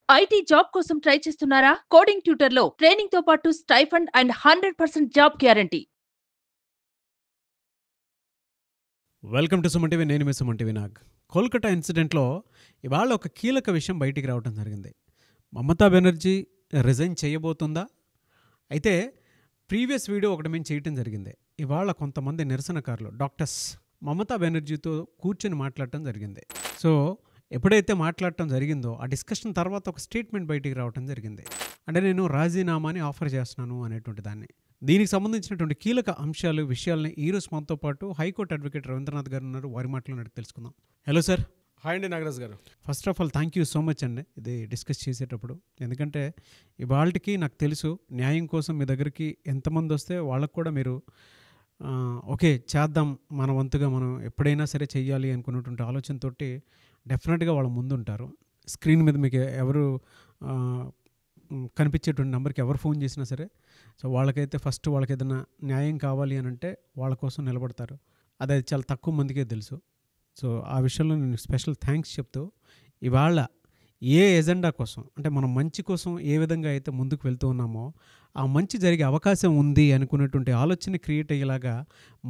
IT job కోసం try చేస్తున్నారా? Coding ట్యూటర్లో training తో పాటు stipend and 100% job guarantee. Welcome to Suman TV. నేను మీ సుమన్ టీవీ నాగ్. కోల్కతా ఇన్సిడెంట్లో ఇవాళ ఒక కీలక విషయం బయటికి రావడం జరిగింది. మమతా బెనర్జీ రిజైన్ చేయబోతుందా? అయితే ప్రీవియస్ వీడియో ఒకటి మేము చేయటం జరిగింది. ఇవాళ కొంతమంది నిరసనకారులు డాక్టర్స్ మమతా బెనర్జీతో కూర్చొని మాట్లాడటం జరిగింది. సో ఎప్పుడైతే మాట్లాడటం జరిగిందో ఆ డిస్కషన్ తర్వాత ఒక స్టేట్మెంట్ బయటికి రావడం జరిగింది. అంటే నేను రాజీనామాని ఆఫర్ చేస్తున్నాను అనేటువంటి దాన్ని. దీనికి సంబంధించినటువంటి కీలక అంశాలు విషయాలని ఈరోజు మనతో పాటు హైకోర్టు అడ్వకేట్ రవీంద్రనాథ్ గారు ఉన్నారు. వారి మాటలను అడిగి తెలుసుకుందాం. Hello sir. హాయ్ అండి నాగరాజ్ గారు. First of all thank you so much అండి ఇది డిస్కస్ చేసేటప్పుడు. ఎందుకంటే ఇవాళకి నాకు తెలుసు న్యాయం కోసం మీ దగ్గరికి ఎంతమంది వస్తే వాళ్ళకు కూడా మీరు ఓకే చేద్దాం మన వంతుగా మనం ఎప్పుడైనా సరే చెయ్యాలి అనుకున్నటువంటి ఆలోచనతోటి డెఫినెట్గా వాళ్ళ ముందుంటారు. స్క్రీన్ మీద మీకు ఎవరు కనిపించేటువంటి నెంబర్కి ఎవరు ఫోన్ చేసినా సరే సో వాళ్ళకైతే ఫస్ట్ వాళ్ళకి ఏదైనా న్యాయం కావాలి అని అంటే వాళ్ళ కోసం నిలబడతారు. అది చాలా తక్కువ మందికే తెలుసు. సో ఆ విషయంలో నేను స్పెషల్ థ్యాంక్స్ చెప్తూ ఇవాళ ఏ ఎజెండా కోసం అంటే మనం మంచి కోసం ఏ విధంగా అయితే ముందుకు వెళ్తూ ఉన్నామో ఆ మంచి జరిగే అవకాశం ఉంది అనుకునేటువంటి ఆలోచన క్రియేట్ అయ్యేలాగా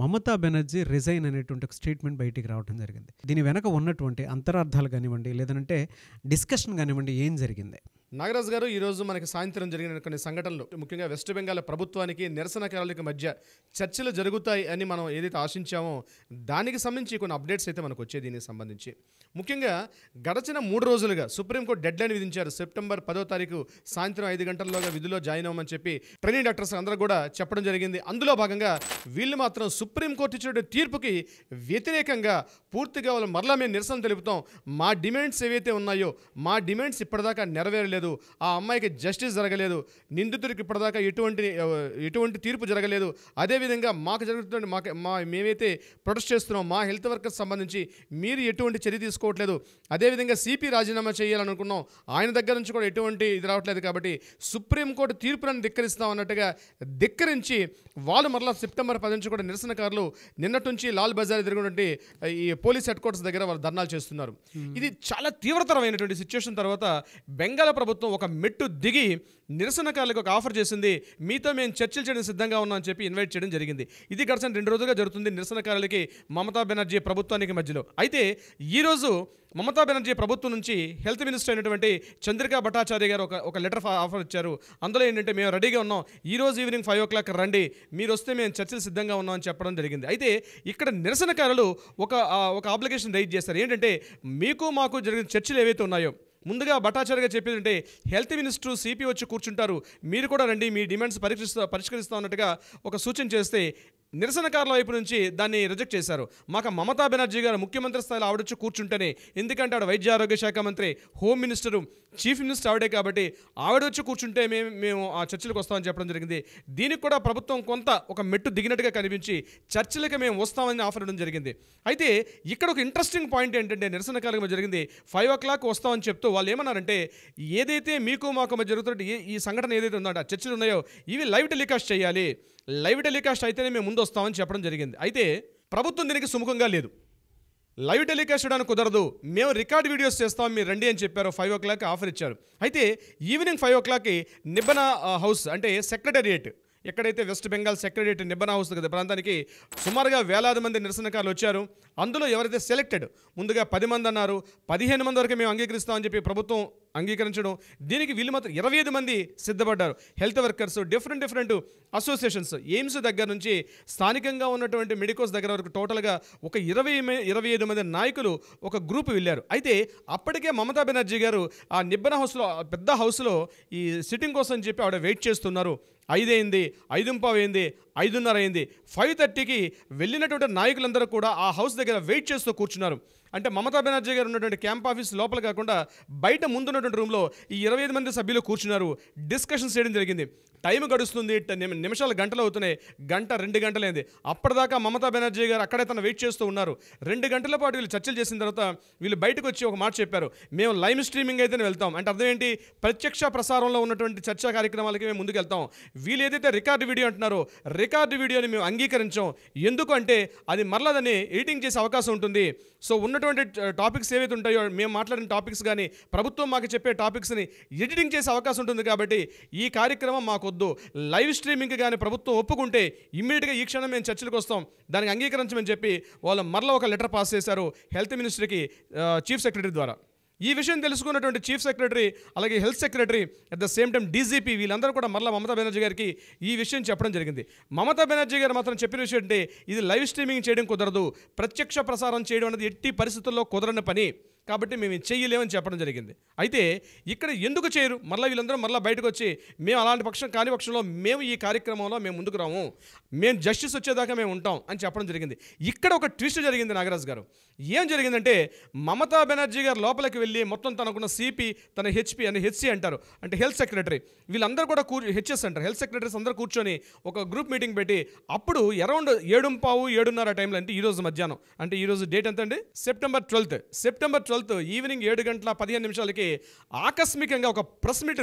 మమతా బెనర్జీ రిజైన్ అనేటువంటి ఒక స్టేట్మెంట్ బయటికి రావడం జరిగింది. దీని వెనక ఉన్నటువంటి అంతరార్థాలు కానివ్వండి లేదంటే డిస్కషన్ కానివ్వండి ఏం జరిగింది? నాగరాజ్ గారు, ఈరోజు మనకి సాయంత్రం జరిగిన కొన్ని సంఘటనలు ముఖ్యంగా వెస్ట్ బెంగాల్ ప్రభుత్వానికి నిరసనకారులకి మధ్య చర్చలు జరుగుతాయి అని మనం ఏదైతే ఆశించామో దానికి సంబంధించి కొన్ని అప్డేట్స్ అయితే మనకు వచ్చాయి. దీనికి సంబంధించి ముఖ్యంగా గడచిన 3 రోజులుగా సుప్రీంకోర్టు డెడ్ లైన్ విధించారు. సెప్టెంబర్ 10వ తారీఖు సాయంత్రం 5 గంటల్లోగా విధుల్లో జాయిన్ అవ్వమని చెప్పి ట్రైనింగ్ డాక్టర్స్ అందరూ కూడా చెప్పడం జరిగింది. అందులో భాగంగా వీళ్ళు మాత్రం సుప్రీంకోర్టు ఇచ్చిన తీర్పుకి వ్యతిరేకంగా పూర్తిగా వాళ్ళు మరలా మేము నిరసన తెలుపుతాం, మా డిమాండ్స్ ఏవైతే ఉన్నాయో మా డిమాండ్స్ ఇప్పటిదాకా నెరవేరలేదు, ఆ అమ్మాయికి జస్టిస్ జరగలేదు, నిందితుడికి ఇప్పటిదాకా ఎటువంటి తీర్పు జరగలేదు, అదేవిధంగా మాకు జరుగుతున్న మేమైతే ప్రొటెస్ట్ చేస్తున్నాం మా హెల్త్ వర్కర్స్ సంబంధించి మీరు ఎటువంటి చర్య తీసుకోవట్లేదు, అదేవిధంగా సిపి రాజీనామా చేయాలనుకున్నాం ఆయన దగ్గర నుంచి కూడా ఎటువంటి ఇది రావట్లేదు కాబట్టి సుప్రీంకోర్టు తీర్పులను ధిక్కరిస్తాం అన్నట్టుగా ధిక్కరించి వాళ్ళు మరలా సెప్టెంబర్ 10 నుంచి కూడా నిరసనకారులు నిన్నటి నుంచి లాల్ బజార్ ఎదురుగున్నటువంటి ఈ పోలీస్ హెడ్ క్వార్టర్స్ దగ్గర వాళ్ళు ధర్నాలు చేస్తున్నారు. ఇది చాలా తీవ్రతరమైనటువంటి సిచ్యువేషన్ తర్వాత బెంగాల్ ప్రభుత్వం ఒక మెట్టు దిగి నిరసనకారులకు ఒక ఆఫర్ చేసింది. మీతో మేము చర్చలు చేయడం సిద్ధంగా ఉన్నాం అని చెప్పి ఇన్వైట్ చేయడం జరిగింది. ఇది గడిచిన 2 రోజులుగా జరుగుతుంది నిరసనకారులకి మమతా బెనర్జీ ప్రభుత్వానికి మధ్యలో. అయితే ఈరోజు మమతా బెనర్జీ ప్రభుత్వం నుంచి హెల్త్ మినిస్టర్ అయినటువంటి చంద్రికా భట్టాచార్య గారు ఒక లెటర్ ఆఫర్ ఇచ్చారు. అందులో ఏంటంటే మేము రెడీగా ఉన్నాం, ఈరోజు ఈవినింగ్ 5 o'clock రండి, మీరు వస్తే మేము చర్చలు సిద్ధంగా ఉన్నాం అని చెప్పడం జరిగింది. అయితే ఇక్కడ నిరసనకారులు ఒక అప్లికేషన్ రైజ్ చేస్తారు. ఏంటంటే మీకు మాకు జరిగిన చర్చలు ఏవైతే ఉన్నాయో ముందుగా భట్టాచార్యగా చెప్పేదంటే హెల్త్ మినిస్టర్ సిపి వచ్చి కూర్చుంటారు, మీరు కూడా రండి మీ డిమాండ్స్ పరిష్కరిస్తాం అన్నట్టుగా ఒక సూచన చేస్తే నిరసనకారుల వైపు నుంచి దాన్ని రిజెక్ట్ చేశారు. మాకు మమతా బెనర్జీ గారు ముఖ్యమంత్రి స్థాయిలో ఆవిడొచ్చి కూర్చుంటేనే, ఎందుకంటే ఆవిడ వైద్య ఆరోగ్య శాఖ మంత్రి, హోమ్ మినిస్టరు, చీఫ్ మినిస్టర్ ఆవిడే కాబట్టి ఆవిడొచ్చి కూర్చుంటే మేము ఆ చర్చలకు వస్తామని చెప్పడం జరిగింది. దీనికి కూడా ప్రభుత్వం కొంత ఒక మెట్టు దిగినట్టుగా కనిపించి చర్చలకు మేము వస్తామని ఆఫర్ ఇవ్వడం జరిగింది. అయితే ఇక్కడ ఒక ఇంట్రెస్టింగ్ పాయింట్ ఏంటంటే నిరసనకారులకు మధ్య జరిగింది 5 o'clock వస్తామని చెప్తూ వాళ్ళు ఏమన్నారంటే ఏదైతే మీకు మాకు మధ్య జరుగుతున్న ఈ సంఘటన ఏదైతే ఉందో ఆ చర్చలు ఉన్నాయో ఇవి లైవ్ టెలికాస్ట్ చేయాలి, లైవ్ టెలికాస్ట్ అయితేనే మేము ముందు వస్తామని చెప్పడం జరిగింది. అయితే ప్రభుత్వం దీనికి సుముఖంగా లేదు, లైవ్ టెలికాస్ట్ చేయడానికి కుదరదు, మేము రికార్డ్ వీడియోస్ చేస్తాం మీరు రండి అని చెప్పారు. 5 o'clock ఆఫర్ ఇచ్చారు. అయితే ఈవినింగ్ 5 o'clock నిబ్బన హౌస్ అంటే సెక్రటేరియట్, ఎక్కడైతే వెస్ట్ బెంగాల్ సెక్రటేరియట్ నిబ్బన హౌస్ కదా ప్రాంతానికి సుమారుగా వేలాది మంది నిరసనకారులు వచ్చారు. అందులో ఎవరైతే సెలెక్టెడ్ ముందుగా 10 మంది అన్నారు, 15 మంది వరకు మేము అంగీకరిస్తామని చెప్పి ప్రభుత్వం అంగీకరించడం, దీనికి వీళ్ళు మాత్రం 25 మంది సిద్ధపడ్డారు. Health workers, different associations, AIIMS దగ్గర నుంచి స్థానికంగా ఉన్నటువంటి మెడికోస్ దగ్గర వరకు టోటల్గా ఒక 25 మంది నాయకులు ఒక గ్రూప్ వెళ్ళారు. అయితే అప్పటికే మమతా బెనర్జీ గారు ఆ నిబ్బన హౌస్లో పెద్ద హౌస్లో ఈ సిట్టింగ్ కోసం చెప్పి ఆవిడ వెయిట్ చేస్తున్నారు. 5 అయింది, 5:15 అయింది, 5:30 అయింది, 5:30కి వెళ్ళినటువంటి నాయకులందరూ కూడా ఆ హౌస్ దగ్గర వెయిట్ చేస్తూ కూర్చున్నారు. అంటే మమతా బెనర్జీ గారు ఉన్నటువంటి క్యాంప్ ఆఫీస్ లోపల కాకుండా బయట ముందున్నటువంటి రూమ్లో ఈ 25 మంది సభ్యులు కూర్చున్నారు, డిస్కషన్స్ చేయడం జరిగింది. టైం గడుస్తుంది, నిమిషాలు గంటలు అవుతున్నాయి, 1-2 గంటలైంది. అప్పటిదాకా మమతా బెనర్జీ గారు అక్కడే తను వెయిట్ చేస్తూ ఉన్నారు. 2 గంటల పాటు వీళ్ళు చర్చలు చేసిన తర్వాత వీళ్ళు బయటకు వచ్చి ఒక మాట చెప్పారు, మేము లైవ్ స్ట్రీమింగ్ అయితేనే వెళ్తాం. అంటే అర్థం ఏంటి, ప్రత్యక్ష ప్రసారంలో ఉన్నటువంటి చర్చా కార్యక్రమాలకి మేము ముందుకు వెళ్తాం, వీళ్ళు ఏదైతే రికార్డు వీడియో అంటున్నారో రికార్డు వీడియోని మేము అంగీకరించాం. ఎందుకు అంటే అది మరలా దాన్ని ఎడిటింగ్ చేసే అవకాశం ఉంటుంది. సో ఉన్న ఉన్నటువంటి టాపిక్స్ ఏవైతే ఉంటాయో, మేము మాట్లాడిన టాపిక్స్ కానీ ప్రభుత్వం మాకు చెప్పే టాపిక్స్ని ఎడిటింగ్ చేసే అవకాశం ఉంటుంది. కాబట్టి ఈ కార్యక్రమం మాకొద్దు, లైవ్ స్ట్రీమింగ్ కానీ ప్రభుత్వం ఒప్పుకుంటే ఇమ్మీడియట్గా ఈ క్షణం మేము చర్చలకు వస్తాం, దానికి అంగీకరించమని చెప్పి వాళ్ళు మరలా ఒక లెటర్ పాస్ చేశారు హెల్త్ మినిస్ట్రీకి చీఫ్ సెక్రటరీ ద్వారా. ఈ విషయం తెలుసుకున్నటువంటి చీఫ్ సెక్రటరీ అలాగే health secretary at the same time DGP వీళ్ళందరూ కూడా మరలా మమతా బెనర్జీ గారికి ఈ విషయం చెప్పడం జరిగింది. మమతా బెనర్జీ గారు మాత్రం చెప్పిన విషయం అంటే ఇది లైవ్ స్ట్రీమింగ్ చేయడం కుదరదు, ప్రత్యక్ష ప్రసారం చేయడం అనేది ఎట్టి పరిస్థితుల్లో కుదరని పని, కాబట్టి మేము చేయలేమని చెప్పడం జరిగింది. అయితే ఇక్కడ ఎందుకు చేయరు, మళ్ళీ వీళ్ళందరూ మళ్ళీ బయటకు వచ్చి మేము అలాంటి పక్షం కాని పక్షంలో మేము ఈ కార్యక్రమంలో మేము ముందుకు రాము, మేము జస్టిస్ వచ్చేదాకా మేము ఉంటాం అని చెప్పడం జరిగింది. ఇక్కడ ఒక ట్విస్ట్ జరిగింది నాగరాజ్ గారు. ఏం జరిగిందంటే మమతా బెనర్జీ గారు లోపలికి వెళ్ళి మొత్తం తనకున్న సిపి, తన హెచ్పి అని హెచ్సి అంటారు, అంటే హెల్త్ సెక్రటరీ, వీళ్ళందరూ కూడా హెచ్ఎస్ అంటారు, హెల్త్ సెక్రటరీస్ అందరూ కూర్చొని ఒక గ్రూప్ మీటింగ్ పెట్టి అప్పుడు అరౌండ్ 7:15-7:30 టైంలో, అంటే ఈరోజు మధ్యాహ్నం, అంటే ఈరోజు డేట్ ఎంత అండి, సెప్టెంబర్ 12 ఈవినింగ్ 7:15 ఆకస్మికంగా ఒక ప్రెస్ మీట్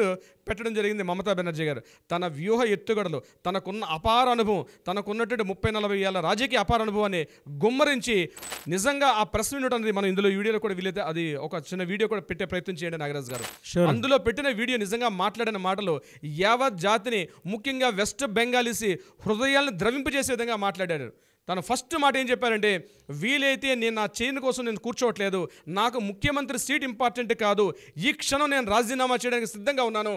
పెట్టడం జరిగింది మమతా బెనర్జీ గారు. తన వ్యూహ ఎత్తుగడలు, తనకున్న అపార అనుభవం, తనకున్నటువంటి 30-40 ఏళ్ళ రాజకీయ అపార అనుభవాన్ని గుమ్మరించి నిజంగా ఆ ప్రెస్ మీట్ అనేది మనం ఇందులో వీడియోలో కూడా వీలైతే అది ఒక చిన్న వీడియో కూడా పెట్టే ప్రయత్నం చేయండి నాగరాజ్ గారు. అందులో పెట్టిన వీడియో నిజంగా మాట్లాడిన మాటలు యావత్ జాతిని, ముఖ్యంగా వెస్ట్ బెంగాలీసి హృదయాలను ద్రవింపజేసే విధంగా మాట్లాడారు. తను ఫస్ట్ మాట ఏం చెప్పారంటే, వీలైతే నేను నా చైన్ కోసం నేను కూర్చోవట్లేదు, నాకు ముఖ్యమంత్రి సీట్ ఇంపార్టెంట్ కాదు, ఈ క్షణం నేను రాజీనామా చేయడానికి సిద్ధంగా ఉన్నాను,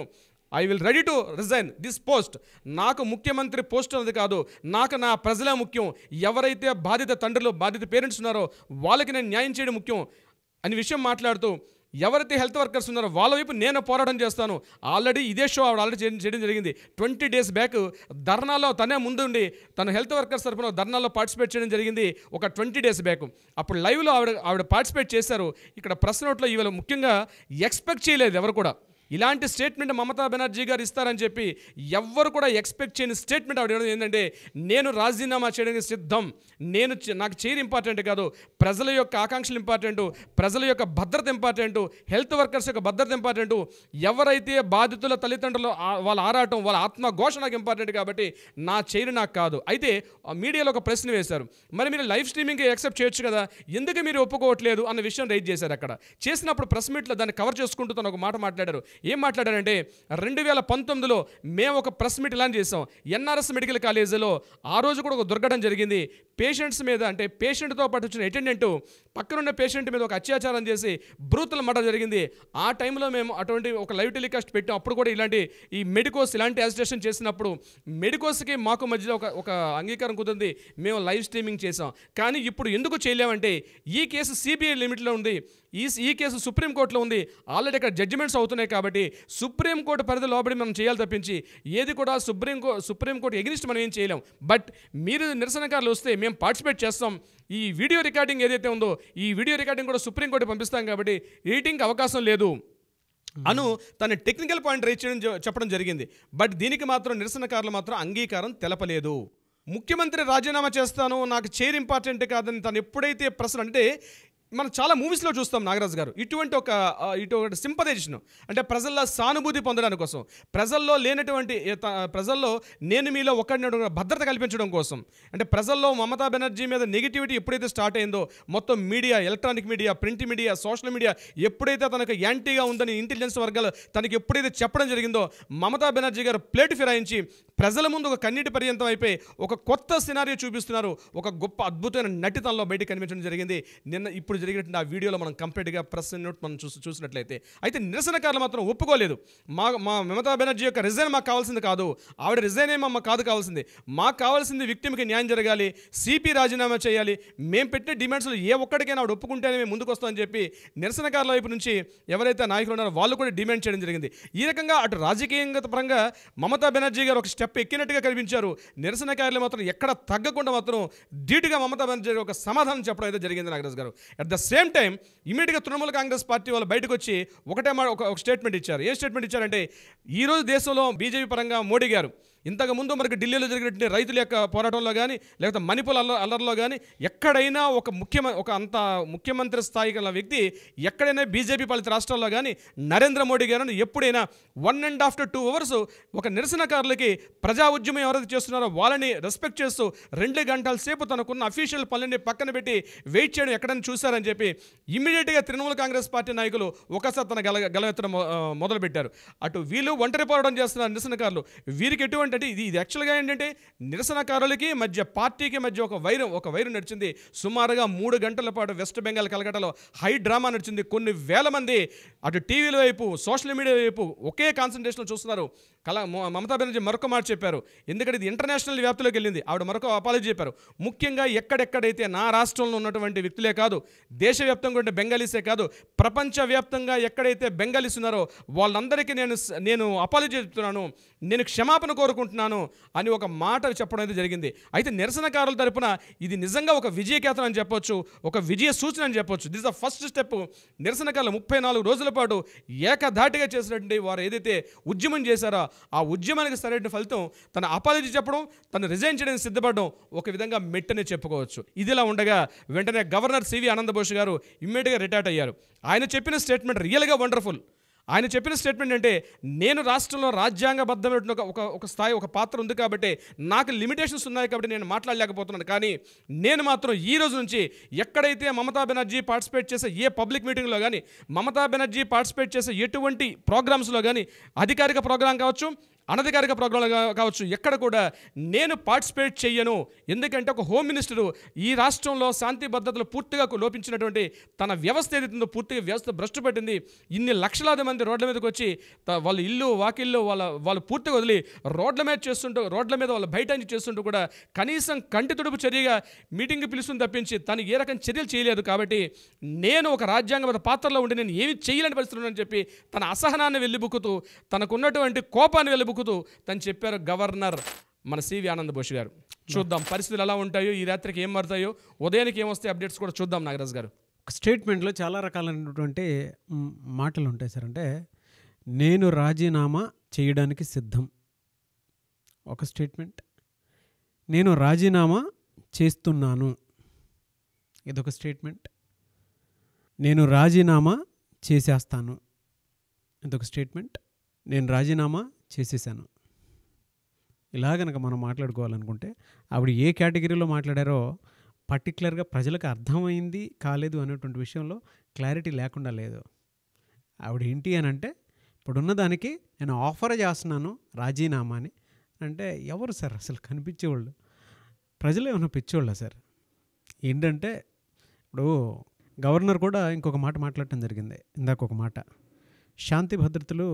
I will ready to resign this post. నాకు ముఖ్యమంత్రి పోస్ట్ అనేది కాదు, నాకు నా ప్రజలే ముఖ్యం, ఎవరైతే బాధిత తండ్రులు, బాధిత పేరెంట్స్ ఉన్నారో వాళ్ళకి నేను న్యాయం చేయడం ముఖ్యం అని విషయం మాట్లాడుతూ, ఎవరైతే హెల్త్ వర్కర్స్ ఉన్నారో వాళ్ళ వైపు నేను పోరాటం చేస్తాను. ఆల్రెడీ ఇదే షో ఆవిడ ఆల్రెడీ చేయడం జరిగింది. 20 days బ్యాక్ ధర్నాలో తనే ముందుండి తను హెల్త్ వర్కర్స్ తరఫున ధర్నాలో పార్టిసిపేట్ చేయడం జరిగింది ఒక 20 days బ్యాక్. అప్పుడు లైవ్లో ఆవిడ పార్టిసిపేట్ చేశారు. ఇక్కడ ప్రెస్ నోట్లో ఇవాళ ముఖ్యంగా ఎక్స్పెక్ట్ చేయలేదు ఎవరు కూడా ఇలాంటి స్టేట్మెంట్ మమతా బెనర్జీ గారు ఇస్తారని చెప్పి, ఎవ్వరు కూడా ఎక్స్పెక్ట్ చేయని స్టేట్మెంట్ ఆవిడ ఏంటంటే, నేను రాజీనామా చేయడానికి సిద్ధం, నాకు చైర్ ఇంపార్టెంట్ కాదు, ప్రజల యొక్క ఆకాంక్షలు ఇంపార్టెంటు, ప్రజల యొక్క భద్రత ఇంపార్టెంటు, హెల్త్ వర్కర్స్ యొక్క భద్రత ఇంపార్టెంటు, ఎవరైతే బాధితుల తల్లిదండ్రులు వాళ్ళ ఆరాటం, వాళ్ళ ఆత్మఘోష నాకు ఇంపార్టెంట్, కాబట్టి నా చైర్ నాకు కాదు. అయితే మీడియాలో ఒక ప్రశ్న వేశారు, మరి మీరు లైవ్ స్ట్రీమింగ్ యాక్సెప్ట్ చేయొచ్చు కదా, ఎందుకు మీరు ఒప్పుకోవట్లేదు అన్న విషయం రైజ్ చేశారు. అక్కడ చేసినప్పుడు ప్రెస్ మీట్లో దాన్ని కవర్ చేసుకుంటూ తను ఒక మాట మాట్లాడారు. ఏం మాట్లాడారంటే, 2019లో మేము ఒక ప్రెస్ మీట్ ఇలా చేసాం ఎన్ఆర్ఎస్ మెడికల్ కాలేజీలో. ఆ రోజు కూడా ఒక దుర్ఘటన జరిగింది. పేషెంట్స్ మీద, అంటే పేషెంట్తో పాటు వచ్చిన అటెండెంట్ పక్కనున్న పేషెంట్ మీద ఒక అత్యాచారం చేసి బ్రూతల్ మర్డర్ జరిగింది. ఆ టైంలో మేము అటువంటి ఒక లైవ్ టెలికాస్ట్ పెట్టాం. అప్పుడు కూడా ఇలాంటి ఈ మెడికోస్ ఇలాంటి యాజిటేషన్ చేసినప్పుడు మెడికోస్కి మాకు మధ్యలో ఒక అంగీకారం కుదిరింది, మేము లైవ్ స్ట్రీమింగ్ చేసాం. కానీ ఇప్పుడు ఎందుకు చేయలేమంటే, ఈ కేసు సిబిఐ లిమిట్లో ఉంది, ఈ కేసు సుప్రీంకోర్టులో ఉంది, ఆల్రెడీ ఇక్కడ జడ్జిమెంట్స్ అవుతున్నాయి. కాబట్టి సుప్రీంకోర్టు పరిధి లోబడి మనం చేయాలి తప్పించి ఏది కూడా సుప్రీంకోర్టు ఎగ్నిస్ట్ మనం ఏం చేయలేం. బట్ మీరు నిరసనకారులు వస్తే మేము పార్టిసిపేట్ చేస్తాం. ఈ వీడియో రికార్డింగ్ ఏదైతే ఉందో ఈ వీడియో రికార్డింగ్ కూడా సుప్రీంకోర్టు పంపిస్తాం, కాబట్టి ఎడిటింగ్ అవకాశం లేదు అను తన టెక్నికల్ పాయింట్ రైజ్ చేయడం చెప్పడం జరిగింది. బట్ దీనికి మాత్రం నిరసనకారులు మాత్రం అంగీకారం తెలపలేదు. ముఖ్యమంత్రి రాజీనామా చేస్తాను, నాకు చైర్ ఇంపార్టెంట్ కాదని తను ఎప్పుడైతే ప్రశ్న, అంటే మనం చాలా మూవీస్లో చూస్తాం నాగరాజ్ గారు, ఇటువంటి ఒక సింపథైజేషన్, అంటే ప్రజల్లో సానుభూతి పొందడానికి కోసం, ప్రజల్లో లేనటువంటి ప్రజల్లో నేను మీలో ఒకరిని భద్రత కల్పించడం కోసం, అంటే ప్రజల్లో మమతా బెనర్జీ మీద నెగిటివిటీ ఎప్పుడైతే స్టార్ట్ అయిందో, మొత్తం media, electronic media, print media, social media ఎప్పుడైతే తనకు యాంటీగా ఉందని ఇంటెలిజెన్స్ వర్గాలు తనకి ఎప్పుడైతే చెప్పడం జరిగిందో, మమతా బెనర్జీ గారు ప్లేట్ ఫిరాయించి ప్రజల ముందు ఒక కన్నీటి పర్యంతం అయిపోయి ఒక కొత్త సినారియో చూపిస్తున్నారు. ఒక గొప్ప అద్భుతమైన నటితనంలో బయటకు కనిపించడం జరిగింది. ఇప్పుడు జరిగినట్టు ఆ వీడియోలో మనం కంప్లీట్గా ప్రెస్ నోట్ మనం చూసినట్లయితే. అయితే నిరసనకారులు మాత్రం ఒప్పుకోలేదు. మా మమతా బెనర్జీ యొక్క రిజైన్ మాకు కావాల్సింది కాదు, ఆవిడ రిజైన్ ఏమో మాకు కావాల్సింది, మాకు కావాల్సింది విక్టిమ్కి న్యాయం జరగాలి, సిపి రాజీనామా చేయాలి, మేము పెట్టిన డిమాండ్స్లో ఏ ఒక్కడికైనా ఆవిడ ఒప్పుకుంటేనే మేము ముందుకు వస్తామని చెప్పి నిరసనకారుల వైపు నుంచి ఎవరైతే నాయకులు ఉన్నారో వాళ్ళు కూడా డిమాండ్ చేయడం జరిగింది. ఈ రకంగా అటు రాజకీయంగా పరంగా మమతా బెనర్జీ గారు ఒక స్టెప్ ఎక్కినట్టుగా కనిపించారు. నిరసనకారులు మాత్రం ఎక్కడ తగ్గకుండా మాత్రం ధీటుగా మమతా బెనర్జీ ఒక సమాధానం చెప్పడం అయితే జరిగింది నాగరాజ్ గారు. అట్ ద సేమ్ టైం ఇమీడియట్గా తృణమూల కాంగ్రెస్ పార్టీ వాళ్ళు బయటకు వచ్చి ఒక స్టేట్మెంట్ ఇచ్చారు. ఏ స్టేట్మెంట్ ఇచ్చారంటే, ఈరోజు దేశంలో బీజేపీ పరంగా మోడీ గారు ఇంతకుముందు మనకి ఢిల్లీలో జరిగినటువంటి రైతుల యొక్క పోరాటంలో కానీ లేకపోతే మణిపూర్ అల్లర్లో కానీ ఎక్కడైనా ఒక అంత ముఖ్యమంత్రి స్థాయి గల వ్యక్తి ఎక్కడైనా బీజేపీ పాలిత రాష్ట్రాల్లో కానీ నరేంద్ర మోడీ గారు ఎప్పుడైనా 1.5 to 2 hours ఒక నిరసనకారులకి ప్రజా ఉద్యమం ఎవరైతే చేస్తున్నారో వాళ్ళని రెస్పెక్ట్ చేస్తూ 2 గంటల సేపు తనకున్న అఫీషియల్ పనులని పక్కన పెట్టి వెయిట్ చేయడం ఎక్కడైనా చూశారని చెప్పి ఇమ్మీడియట్గా తృణమూల కాంగ్రెస్ పార్టీ నాయకులు ఒకసారి తన గలవెత్తడం మొదలుపెట్టారు. అటు వీళ్ళు ఒంటరి పోరాటం చేస్తున్నారు నిరసనకారులు. వీరికి ఎటువంటి అంటే ఇది యాక్చువల్గా ఏంటంటే నిరసనకారులకి మధ్య పార్టీకి మధ్య ఒక వైరం నడిచింది. సుమారుగా 3 గంటల పాటు వెస్ట్ బెంగాల్ కలకట్టలో హై డ్రామా నడిచింది. కొన్ని వేల మంది అటు టీవీల వైపు సోషల్ మీడియా వైపు ఒకే కాన్సన్ట్రేషన్లో చూస్తున్నారు. మమతా బెనర్జీ మరొక మాట చెప్పారు, ఎందుకంటే ఇది ఇంటర్నేషనల్ వ్యాప్తిలోకి వెళ్ళింది. ఆవిడ మరొక అపాలజీ చెప్పారు. ముఖ్యంగా ఎక్కడెక్కడైతే నా రాష్ట్రంలో ఉన్నటువంటి వ్యక్తులే కాదు, దేశవ్యాప్తంగా ఉండే బెంగాలీసే కాదు, ప్రపంచవ్యాప్తంగా ఎక్కడైతే బెంగాలీస్ ఉన్నారో వాళ్ళందరికీ నేను అపాలజీ చెప్తున్నాను, నేను క్షమాపణ కోరుకుంటున్నాను అని ఒక మాట చెప్పడం అయితే జరిగింది. అయితే నిరసనకారుల తరపున ఇది నిజంగా ఒక విజయకేతనం అని చెప్పొచ్చు, ఒక విజయ సూచన అని చెప్పొచ్చు. This the first step. నిరసనకారులు 34 రోజుల పాటు ఏకధాటిగా చేసినటువంటి వారు ఏదైతే ఉద్యమం చేశారో ఆ ఉద్యమానికి సరైన ఫలితం తన అపాలజీ చెప్పడం, తను రిజైన్ చేయడానికి సిద్ధపడడం ఒక విధంగా మెట్టనే చెప్పుకోవచ్చు. ఇదిలా ఉండగా వెంటనే గవర్నర్ సివి ఆనంద్ బోస్ గారు ఇమ్మీడియట్గా రిటైర్ అయ్యారు. ఆయన చెప్పిన స్టేట్మెంట్ రియల్గా వండర్ఫుల్. ఆయన చెప్పిన స్టేట్మెంట్ అంటే, నేను రాష్ట్రంలో రాజ్యాంగబద్ధమైన ఒక స్థాయి ఒక పాత్ర ఉంది కాబట్టి నాకు లిమిటేషన్స్ ఉన్నాయి కాబట్టి నేను మాట్లాడలేకపోతున్నాను. కానీ నేను మాత్రం ఈ రోజు నుంచి ఎక్కడైతే మమతా బెనర్జీ పార్టిసిపేట్ చేసే ఏ పబ్లిక్ మీటింగ్లో కానీ, మమతా బెనర్జీ పార్టిసిపేట్ చేసే ఎటువంటి ప్రోగ్రామ్స్లో కానీ, అధికారిక ప్రోగ్రాం కావచ్చు అనధికారిక ప్రోగ్రాంలు కావచ్చు, ఎక్కడ కూడా నేను పార్టిసిపేట్ చెయ్యను. ఎందుకంటే ఒక హోమ్ మినిస్టరు ఈ రాష్ట్రంలో శాంతి భద్రతలు పూర్తిగా లోపించినటువంటి తన వ్యవస్థ ఏదైతుందో పూర్తిగా వ్యవస్థ భ్రష్టు పట్టింది. ఇన్ని లక్షలాది మంది రోడ్ల మీదకి వచ్చి వాళ్ళ ఇల్లు వాకిళ్ళు వాళ్ళు పూర్తిగా వదిలి రోడ్ల మీద వాళ్ళ బయట చేస్తుంటూ కూడా కనీసం కంటి తుడుపు చర్యగా మీటింగ్ పిలుస్తుంది తప్పించి తను ఏ రకం చర్యలు చేయలేదు. కాబట్టి నేను ఒక రాజ్యాంగబద్ధ పాత్రలో ఉండి నేను ఏమి చేయలేని పరిస్థితులు అని చెప్పి తన అసహనాన్ని వెళ్ళిబుక్కుతూ, తనకున్నటువంటి కోపాన్ని వెళ్ళిబుక్కుతూ తను చెప్పారు గవర్నర్ మన సివి ఆనంద్ బోస్ గారు. చూద్దాం పరిస్థితులు ఎలా ఉంటాయో, ఈ రాత్రికి ఏం మారుతాయో, ఉదయానికి ఏమొస్తాయి అప్డేట్స్ కూడా చూద్దాం. నాగరాజ్ గారు, స్టేట్మెంట్లో చాలా రకాలైనటువంటి మాటలు ఉంటాయి సార్. అంటే నేను రాజీనామా చేయడానికి సిద్ధం ఒక స్టేట్మెంట్, నేను రాజీనామా చేస్తున్నాను ఇదొక స్టేట్మెంట్, నేను రాజీనామా చేసేస్తాను ఇదొక స్టేట్మెంట్, నేను రాజీనామా చేసేసాను. ఇలా కనుక మనం మాట్లాడుకోవాలనుకుంటే ఆవిడ ఏ కేటగిరీలో మాట్లాడారో పర్టికులర్గా ప్రజలకు అర్థమైంది కాలేదు అనేటువంటి విషయంలో క్లారిటీ లేకుండా లేదు. ఆవిడ ఏంటి అని అంటే, ఇప్పుడున్న దానికి నేను ఆఫర్ చేస్తున్నాను రాజీనామా అని అంటే ఎవరు సార్ అసలు కనిపించేవాళ్ళు? ప్రజలు ఏమైనా పిచ్చోళ్ళా సార్? ఏంటంటే ఇప్పుడు గవర్నర్ కూడా ఇంకొక మాట మాట్లాడటం జరిగింది, ఇందాక ఒక మాట, శాంతి భద్రతలు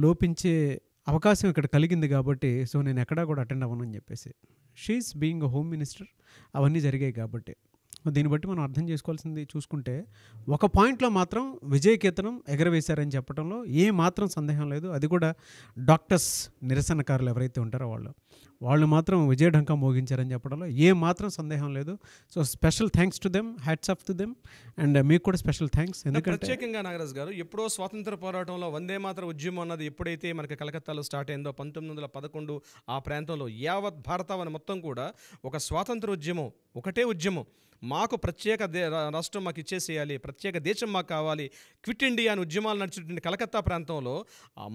లోపించే అవకాశం ఇక్కడ కలిగింది కాబట్టి సో నేను ఎక్కడా కూడా అటెండ్ అవ్వను అని చెప్పేసి. షీఈస్ బీయింగ్ హోమ్ మినిస్టర్, అవన్నీ జరిగాయి కాబట్టి దీన్ని బట్టి మనం అర్థం చేసుకోవాల్సింది చూసుకుంటే ఒక పాయింట్లో మాత్రం విజయకేతనం ఎగరవేశారని చెప్పడంలో ఏ మాత్రం సందేహం లేదు. అది కూడా డాక్టర్స్ నిరసనకారులు ఎవరైతే ఉంటారో వాళ్ళు మాత్రం విజయఢంకా మోగించారని చెప్పడంలో ఏ మాత్రం సందేహం లేదు. So special thanks to them, hats off to them. And మీకు కూడా స్పెషల్ థ్యాంక్స్. ఎందుకంటే ప్రత్యేకంగా నాగరాజ్ గారు, ఎప్పుడో స్వాతంత్ర పోరాటంలో వందే మాతర ఉద్యమం అన్నది ఎప్పుడైతే మనకి కలకత్తాలో స్టార్ట్ అయిందో 1911 ఆ ప్రాంతంలో యావత్ భారతావని మొత్తం కూడా ఒక స్వాతంత్ర ఉద్యమం, ఒకటే ఉద్యమం, మాకు ప్రత్యేక రాష్ట్రం మాకు ఇచ్చేసేయాలి, ప్రత్యేక దేశం మాకు కావాలి, క్విట్ ఇండియా అని ఉద్యమాలు నడిచినటువంటి కలకత్తా ప్రాంతంలో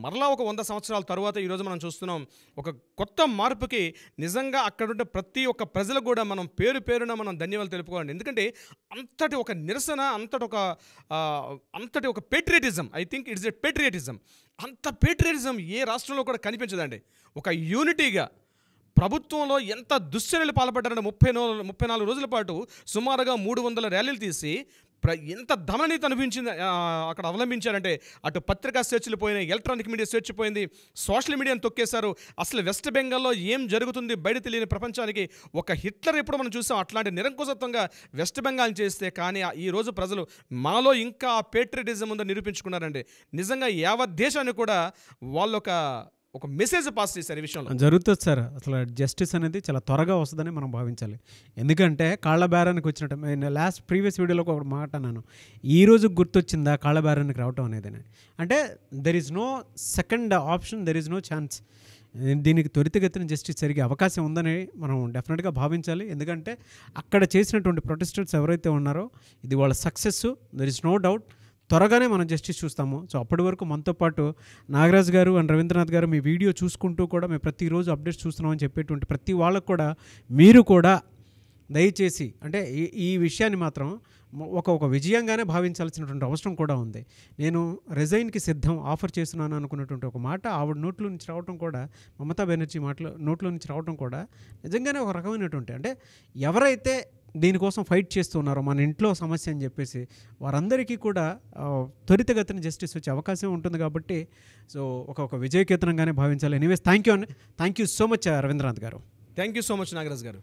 మరలా ఒక 100 సంవత్సరాల తర్వాత ఈరోజు మనం చూస్తున్నాం ఒక కొత్త మార్పుకి. నిజంగా అక్కడుంటే ప్రతి ఒక్క ప్రజలు కూడా మనం పేరున మనం ధన్యవాదాలు తెలుపుకోవాలి. ఎందుకంటే అంతటి ఒక నిరసన, అంతటి ఒక patriotism, I think it's a patriotism. అంత పేట్రియటిజం ఏ రాష్ట్రంలో కూడా కనిపించదండి. ఒక యూనిటీగా ప్రభుత్వంలో ఎంత దుశ్చర్యలు పాల్పడ్డారంటే 34 రోజుల పాటు సుమారుగా 300 ర్యాలీలు తీసి ఎంత దమననీతి అనిపించింది అక్కడ అవలంబించారంటే, అటు పత్రికా స్వేచ్ఛలు పోయినాయి, ఎలక్ట్రానిక్ మీడియా స్వేచ్ఛ పోయింది, సోషల్ మీడియాను తొక్కేశారు. అసలు వెస్ట్ బెంగాల్లో ఏం జరుగుతుంది బయట తెలియని ప్రపంచానికి ఒక హిట్లర్ ఎప్పుడు మనం చూసాం అట్లాంటి నిరంకుశత్వంగా వెస్ట్ బెంగాల్ చేస్తే. కానీ ఈరోజు ప్రజలు మాలో ఇంకా పేట్రియటిజం ఉందని నిరూపించుకున్నారండి. నిజంగా యావత్ దేశాన్ని కూడా వాళ్ళు ఒక మెసేజ్ పాస్ చేశారు ఈ విషయంలో. జరుగుతుంది సార్. అసలు జస్టిస్ అనేది చాలా త్వరగా వస్తుందని మనం భావించాలి. ఎందుకంటే కాళ్ళ బేరానికి వచ్చినట్టు నేను ప్రీవియస్ వీడియోలో ఒక మాట అన్నాను, ఈ రోజు గుర్తొచ్చిందా కాళ్ళ బేరానికి రావటం అనేది. అంటే there is no second option, there is no chance. దీనికి త్వరితగతిన జస్టిస్ జరిగే అవకాశం ఉందని మనం డెఫినెట్గా భావించాలి. ఎందుకంటే అక్కడ చేసినటువంటి ప్రొటెస్టర్స్ ఎవరైతే ఉన్నారో ఇది వాళ్ళ success, there is no doubt. త్వరగానే మనం జస్టిస్ చూస్తాము. సో అప్పటి వరకు మనతో పాటు నాగరాజ్ గారు అండ్ రవీంద్రనాథ్ గారు మీ వీడియో చూసుకుంటూ కూడా మేము ప్రతిరోజు అప్డేట్స్ చూస్తున్నామని చెప్పేటువంటి ప్రతి వాళ్ళకు కూడా మీరు కూడా దయచేసి అంటే ఈ విషయాన్ని మాత్రం ఒక విజయంగానే భావించాల్సినటువంటి అవసరం కూడా ఉంది. నేను రిజైన్కి సిద్ధం ఆఫర్ చేస్తున్నాను అనుకున్నటువంటి ఒక మాట ఆవిడ నోట్లో నుంచి రావడం కూడా, మమతా బెనర్జీ నోట్లో నుంచి రావడం కూడా నిజంగానే ఒక రకమైనటువంటి అంటే ఎవరైతే దీనికోసం ఫైట్ చేస్తున్నారో మన ఇంట్లో సమస్య అని చెప్పేసి వారందరికీ కూడా త్వరితగతిన జస్టిస్ వచ్చే అవకాశం ఉంటుంది. కాబట్టి సో ఒక విజయకేతనంగానే భావించాలి. Anyways thank you so much Ravindranath గారు. Thank you so much Nagaraj గారు.